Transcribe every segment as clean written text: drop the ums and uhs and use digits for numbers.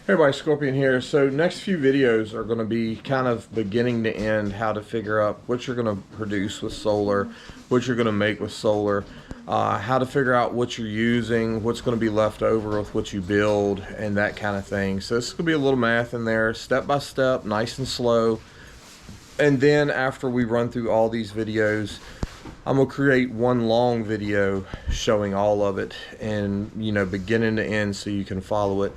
Hey everybody, Scorpion here. So next few videos are going to be kind of beginning to end, how to figure out what you're going to produce with solar, what you're going to make with solar, how to figure out what you're using, what's going to be left over with what you build, and that kind of thing. So this is going to be a little math in there, step by step, nice and slow. And then after we run through all these videos, I'm gonna create one long video showing all of it and beginning to end so you can follow it.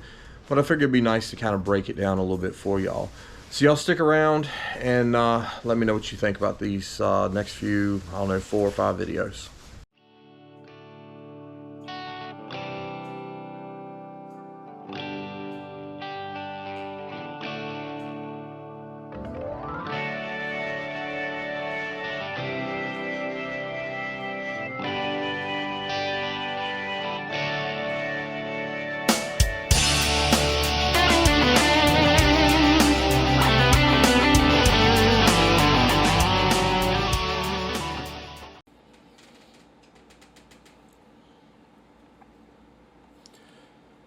But I figured it'd be nice to kind of break it down a little bit for y'all. So y'all stick around and let me know what you think about these next few, I don't know, 4 or 5 videos.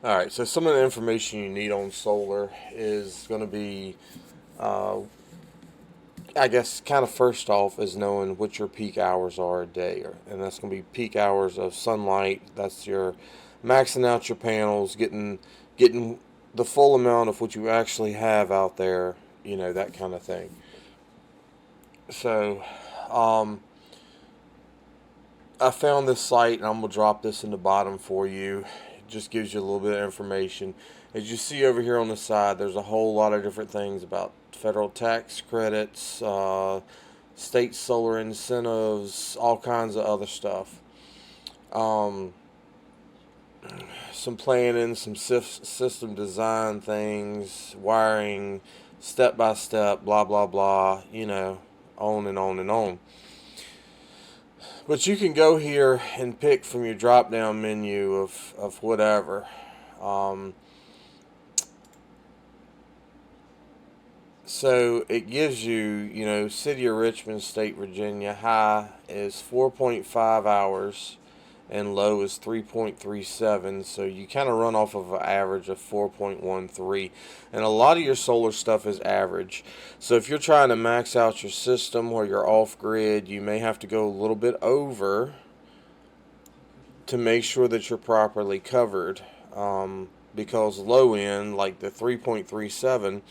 Alright, so some of the information you need on solar is going to be, I guess, kind of first off is knowing what your peak hours are a day. And that's going to be peak hours of sunlight. That's your maxing out your panels, getting the full amount of what you actually have out there, that kind of thing. So, I found this site, and I'm going to drop this in the bottom for you. It just gives you a little bit of information. As you see over here on the side, there's a whole lot of different things about federal tax credits, state solar incentives, all kinds of other stuff. Some planning, some system design things, wiring, step by step, blah, blah, blah, on and on and on. But you can go here and pick from your drop down menu of whatever. So it gives you, City of Richmond, State, Virginia, high is 4.5 hours and low is 3.37. So you kind of run off of an average of 4.13. And a lot of your solar stuff is average. So if you're trying to max out your system or you're off grid, you may have to go a little bit over to make sure that you're properly covered. Because low end, like the 3.37,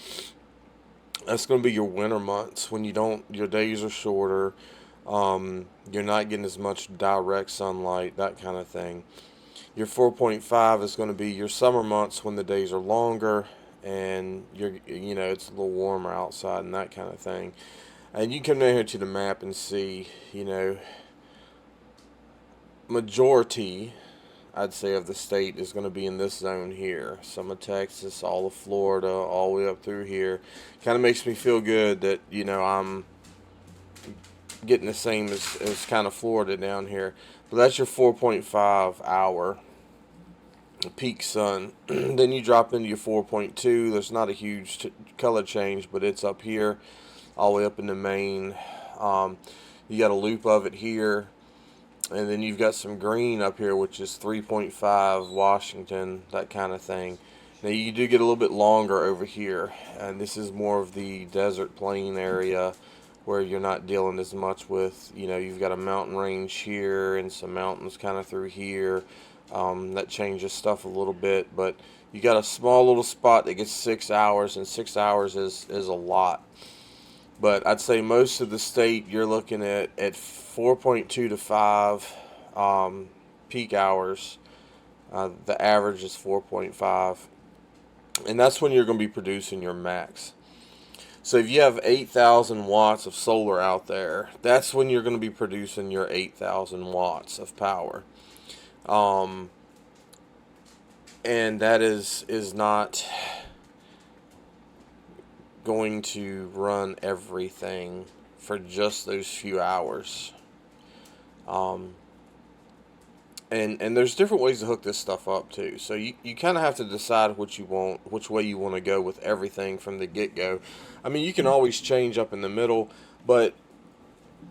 that's going to be your winter months when your days are shorter. You're not getting as much direct sunlight, that kind of thing. Your 4.5 is going to be your summer months when the days are longer and it's a little warmer outside and that kind of thing. And you come down here to the map and see, majority, I'd say, of the state is going to be in this zone here. Some of Texas, all of Florida, all the way up through here. Kind of makes me feel good that, I'm getting the same as kind of Florida down here. But that's your 4.5 hour peak sun. Then you drop into your 4.2. There's not a huge color change, but it's up here, all the way up in the main. You got a loop of it here. And then you've got some green up here, which is 3.5 Washington, that kind of thing. Now you do get a little bit longer over here, and this is more of the desert plain area where you're not dealing as much with, you've got a mountain range here and some mountains kind of through here. That changes stuff a little bit, but you got a small little spot that gets 6 hours, and 6 hours is a lot. But I'd say most of the state you're looking at 4.2 to 5 peak hours. The average is 4.5. And that's when you're going to be producing your max. So if you have 8,000 watts of solar out there, that's when you're going to be producing your 8,000 watts of power. And that is not going to run everything for just those few hours. And there's different ways to hook this stuff up too. So you kind of have to decide what you want, which way you want to go with everything from the get-go. I mean, you can always change up in the middle, but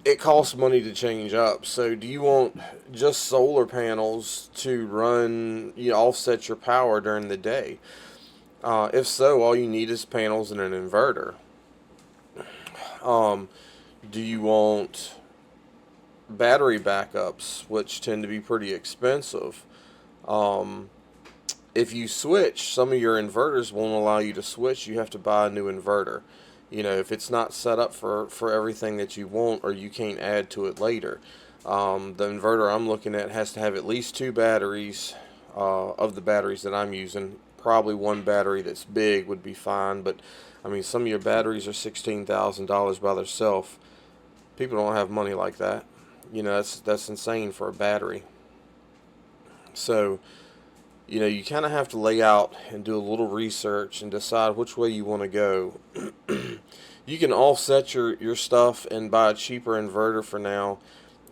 it costs money to change up. So do you want just solar panels to run, offset your power during the day? If so, all you need is panels and an inverter. Um, do you want battery backups, which tend to be pretty expensive? Um, if you switch, some of your inverters won't allow you to switch. You have to buy a new inverter. You know, if it's not set up for everything that you want, or you can't add to it later. The inverter I'm looking at has to have at least two batteries of the batteries that I'm using. Probably one battery that's big would be fine, but I mean, some of your batteries are $16,000 by themselves. People don't have money like that. You know, that's insane for a battery. So, you know, you kind of have to lay out and do a little research and decide which way you want to go. You can offset your stuff and buy a cheaper inverter for now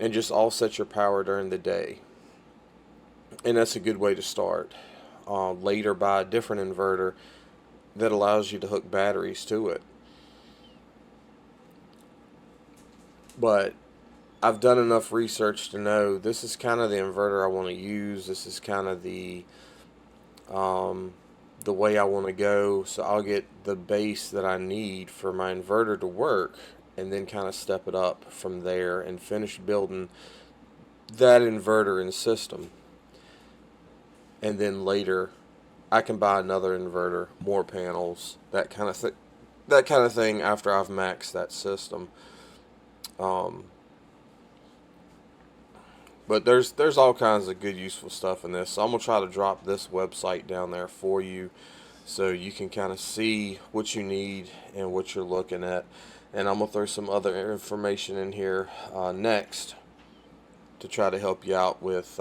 and just offset your power during the day. And that's a good way to start. Later, buy a different inverter that allows you to hook batteries to it. But I've done enough research to know this is kind of the inverter I want to use. This is kind of um, the way I want to go. So I'll get the base that I need for my inverter to work, and then kind of step it up from there and finish building that inverter and system. And then later, I can buy another inverter, more panels, that kind of thing. That kind of thing after I've maxed that system. Um, But there's all kinds of good useful stuff in this. So I'm gonna try to drop this website down there for you, so you can kind of see what you need and what you're looking at. And I'm gonna throw some other information in here next to try to help you out with